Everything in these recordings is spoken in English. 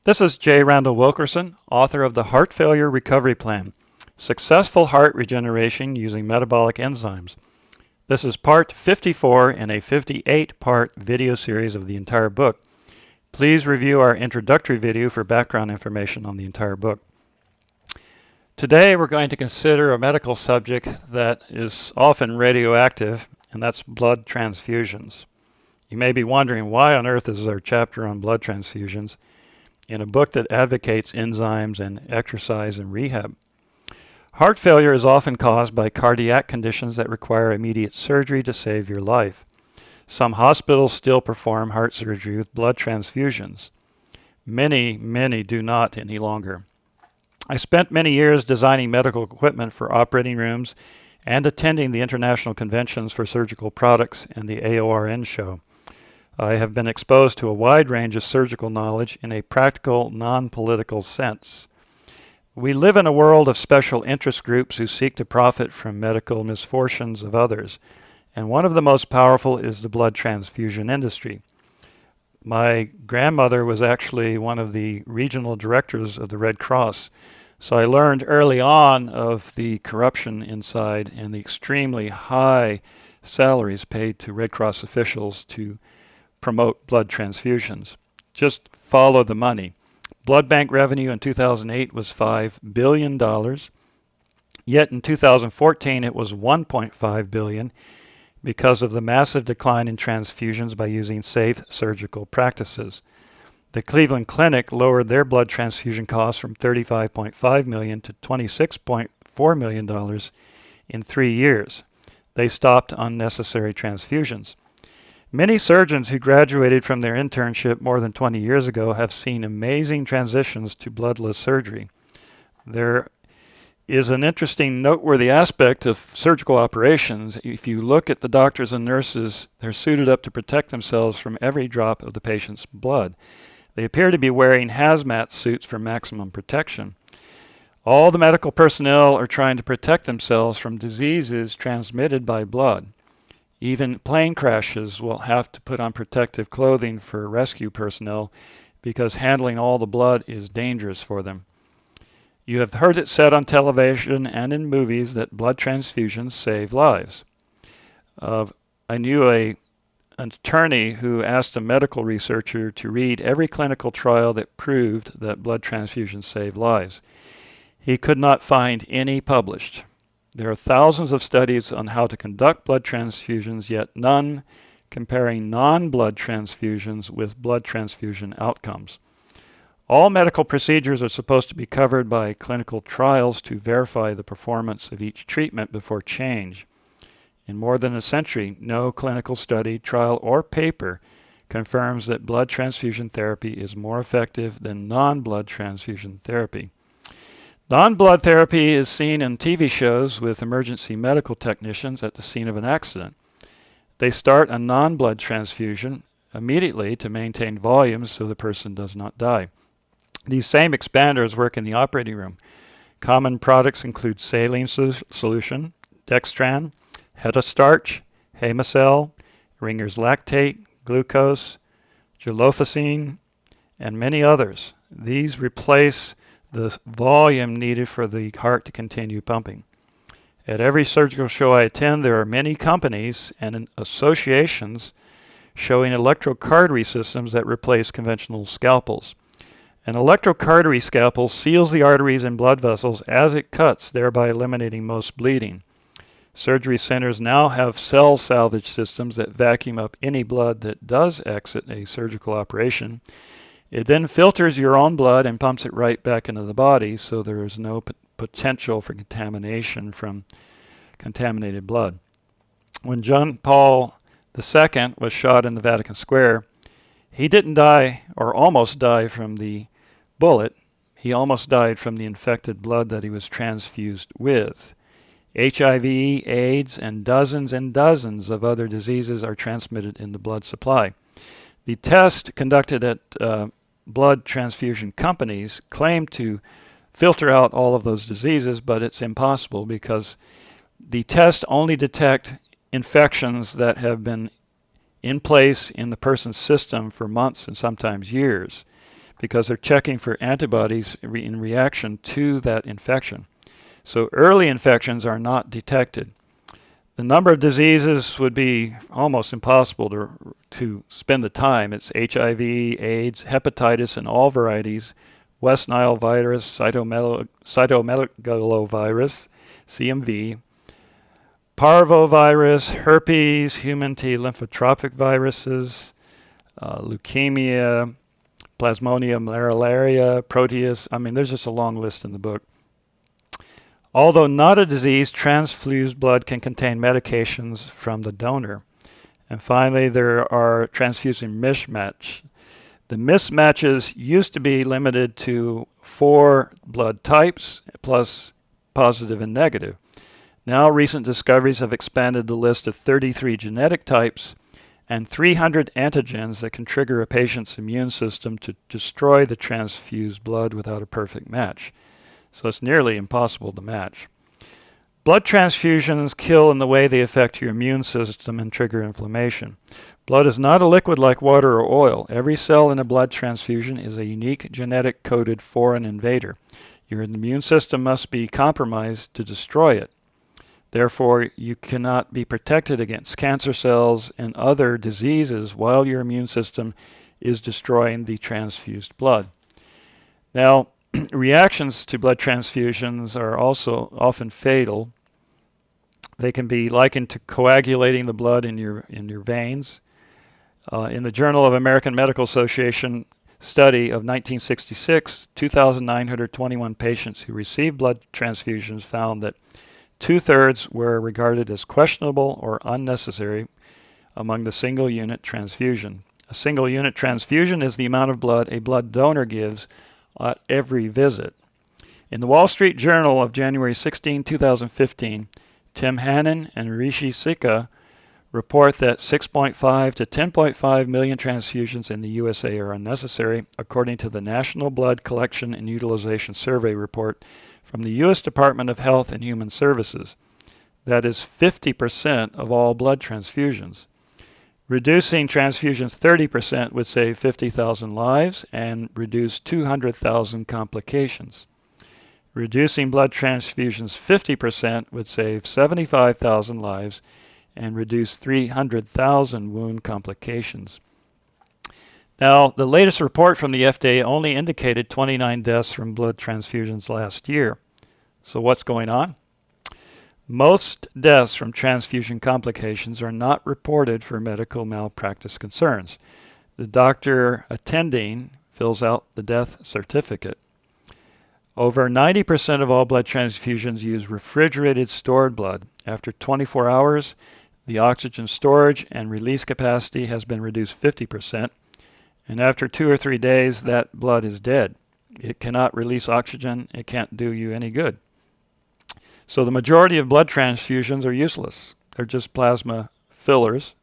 This is J. Randall Wilkerson, author of the Heart Failure Recovery Plan, Successful Heart Regeneration Using Metabolic Enzymes. This is part 54 in a 58-part video series of the entire book. Please review our introductory video for background information on the entire book. Today we're going to consider a medical subject that is often radioactive, and that's blood transfusions. You may be wondering, why on earth is there a chapter on blood transfusions in a book that advocates enzymes and exercise and rehab? Heart failure is often caused by cardiac conditions that require immediate surgery to save your life. Some hospitals still perform heart surgery with blood transfusions. Many do not any longer. I spent many years designing medical equipment for operating rooms and attending the International Conventions for Surgical Products and the AORN show. I have been exposed to a wide range of surgical knowledge in a practical, non-political sense. We live in a world of special interest groups who seek to profit from medical misfortunes of others, and one of the most powerful is the blood transfusion industry. My grandmother was actually one of the regional directors of the Red Cross, so I learned early on of the corruption inside and the extremely high salaries paid to Red Cross officials to promote blood transfusions. Just follow the money. Blood bank revenue in 2008 was $5 billion, yet in 2014 it was $1.5 billion because of the massive decline in transfusions by using safe surgical practices. The Cleveland Clinic lowered their blood transfusion costs from $35.5 million to $26.4 million in 3 years. They stopped unnecessary transfusions. Many surgeons who graduated from their internship more than 20 years ago have seen amazing transitions to bloodless surgery. There is an interesting, noteworthy aspect of surgical operations. If you look at the doctors and nurses, they're suited up to protect themselves from every drop of the patient's blood. They appear to be wearing hazmat suits for maximum protection. All the medical personnel are trying to protect themselves from diseases transmitted by blood. Even plane crashes will have to put on protective clothing for rescue personnel because handling all the blood is dangerous for them. You have heard it said on television and in movies that blood transfusions save lives. I knew an attorney who asked a medical researcher to read every clinical trial that proved that blood transfusions save lives. He could not find any published. There are thousands of studies on how to conduct blood transfusions, yet none comparing non-blood transfusions with blood transfusion outcomes. All medical procedures are supposed to be covered by clinical trials to verify the performance of each treatment before change. In more than a century, no clinical study, trial, or paper confirms that blood transfusion therapy is more effective than non-blood transfusion therapy. Non-blood therapy is seen in TV shows with emergency medical technicians at the scene of an accident. They start a non-blood transfusion immediately to maintain volumes so the person does not die. These same expanders work in the operating room. Common products include saline solution, Dextran, Hetastarch, Hamacell, Ringer's lactate, glucose, gelofacine, and many others. These replace the volume needed for the heart to continue pumping. At every surgical show I attend, there are many companies and associations showing electrocardiography systems that replace conventional scalpels. An electrocardiography scalpel seals the arteries and blood vessels as it cuts, thereby eliminating most bleeding. Surgery centers now have cell salvage systems that vacuum up any blood that does exit a surgical operation. It then filters your own blood and pumps it right back into the body, so there is no potential for contamination from contaminated blood. When John Paul II was shot in the Vatican Square, he didn't die or almost die from the bullet. He almost died from the infected blood that he was transfused with. HIV, AIDS, and dozens of other diseases are transmitted in the blood supply. The test conducted at blood transfusion companies claim to filter out all of those diseases, but it's impossible because the tests only detect infections that have been in place in the person's system for months and sometimes years. because they're checking for antibodies in reaction to that infection. So early infections are not detected. The number of diseases would be almost impossible to spend the time. It's HIV, AIDS, hepatitis in all varieties, West Nile virus, cytomegalovirus, CMV, parvovirus, herpes, human T lymphotropic viruses, leukemia, Plasmodium malariae, Proteus. I mean, there's just a long list in the book. Although not a disease, transfused blood can contain medications from the donor. And finally, there are transfusion mismatch. The mismatches used to be limited to 4 blood types plus positive and negative. Now recent discoveries have expanded the list to 33 genetic types and 300 antigens that can trigger a patient's immune system to destroy the transfused blood without a perfect match. So it's nearly impossible to match. Blood transfusions kill in the way they affect your immune system and trigger inflammation. Blood is not a liquid like water or oil. Every cell in a blood transfusion is a unique genetic coded foreign invader. Your immune system must be compromised to destroy it. Therefore, you cannot be protected against cancer cells and other diseases while your immune system is destroying the transfused blood. Now, reactions to blood transfusions are also often fatal. They can be likened to coagulating the blood in your veins. In the Journal of American Medical Association study of 1966, 2,921 patients who received blood transfusions found that 2/3 were regarded as questionable or unnecessary among the single unit transfusion. A single unit transfusion is the amount of blood a blood donor gives at every visit. In the Wall Street Journal of January 16, 2015, Tim Hannon and Rishi Sikka report that 6.5 to 10.5 million transfusions in the USA are unnecessary, according to the National Blood Collection and Utilization Survey report from the U.S. Department of Health and Human Services. That is 50% of all blood transfusions. Reducing transfusions 30% would save 50,000 lives and reduce 200,000 complications. Reducing blood transfusions 50% would save 75,000 lives and reduce 300,000 wound complications. Now, the latest report from the FDA only indicated 29 deaths from blood transfusions last year. So what's going on? Most deaths from transfusion complications are not reported for medical malpractice concerns. The doctor attending fills out the death certificate. Over 90% of all blood transfusions use refrigerated stored blood. After 24 hours, the oxygen storage and release capacity has been reduced 50%. And after 2 or 3 days, that blood is dead. It cannot release oxygen. It can't do you any good. So the majority of blood transfusions are useless. They're just plasma fillers,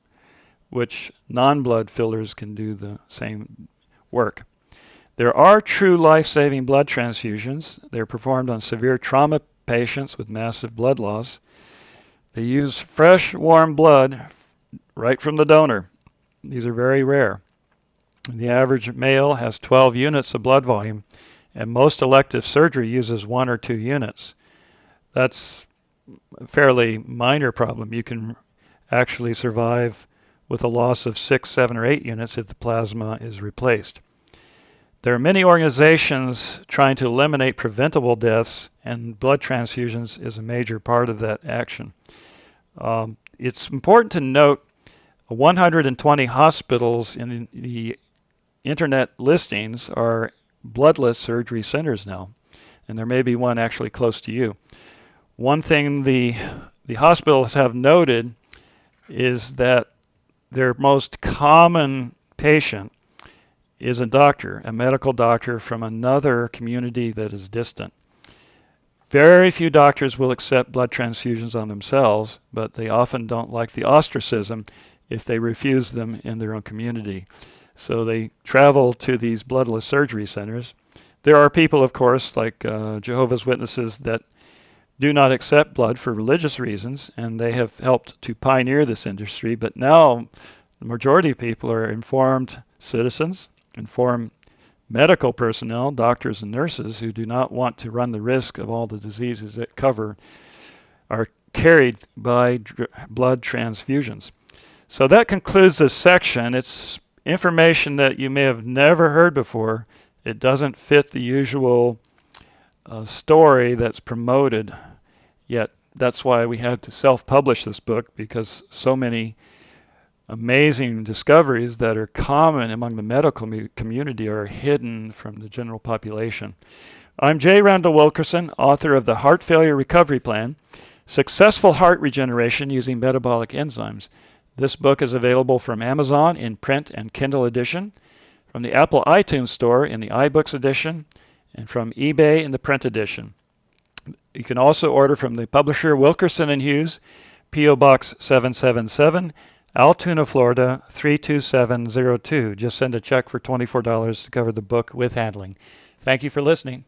which non-blood fillers can do the same work. There are true life-saving blood transfusions. They're performed on severe trauma patients with massive blood loss. They use fresh, warm blood right from the donor. These are very rare. The average male has 12 units of blood volume, and most elective surgery uses 1 or 2 units. That's a fairly minor problem. You can actually survive with a loss of 6, 7, or 8 units if the plasma is replaced. There are many organizations trying to eliminate preventable deaths, and blood transfusions is a major part of that action. It's important to note 120 hospitals in the internet listings are bloodless surgery centers now, and there may be one actually close to you. One thing the hospitals have noted is that their most common patient is a doctor, a medical doctor from another community that is distant. Very few doctors will accept blood transfusions on themselves, but they often don't like the ostracism if they refuse them in their own community. So they travel to these bloodless surgery centers. There are people, of course, like Jehovah's Witnesses that do not accept blood for religious reasons, and they have helped to pioneer this industry. But now the majority of people are informed citizens, informed medical personnel, doctors and nurses who do not want to run the risk of all the diseases it cover are carried by blood transfusions. So that concludes this section. It's information that you may have never heard before. It doesn't fit the usual story that's promoted, yet that's why we had to self-publish this book, because so many amazing discoveries that are common among the medical community are hidden from the general population. I'm J. Randall Wilkerson, author of the Heart Failure Recovery Plan, Successful Heart Regeneration Using Metabolic Enzymes. This book is available from Amazon in print and Kindle edition, from the Apple iTunes Store in the iBooks edition, and from eBay in the print edition. You can also order from the publisher Wilkerson & Hughes, P.O. Box 777, Altoona, Florida 32702. Just send a check for $24 to cover the book with handling. Thank you for listening.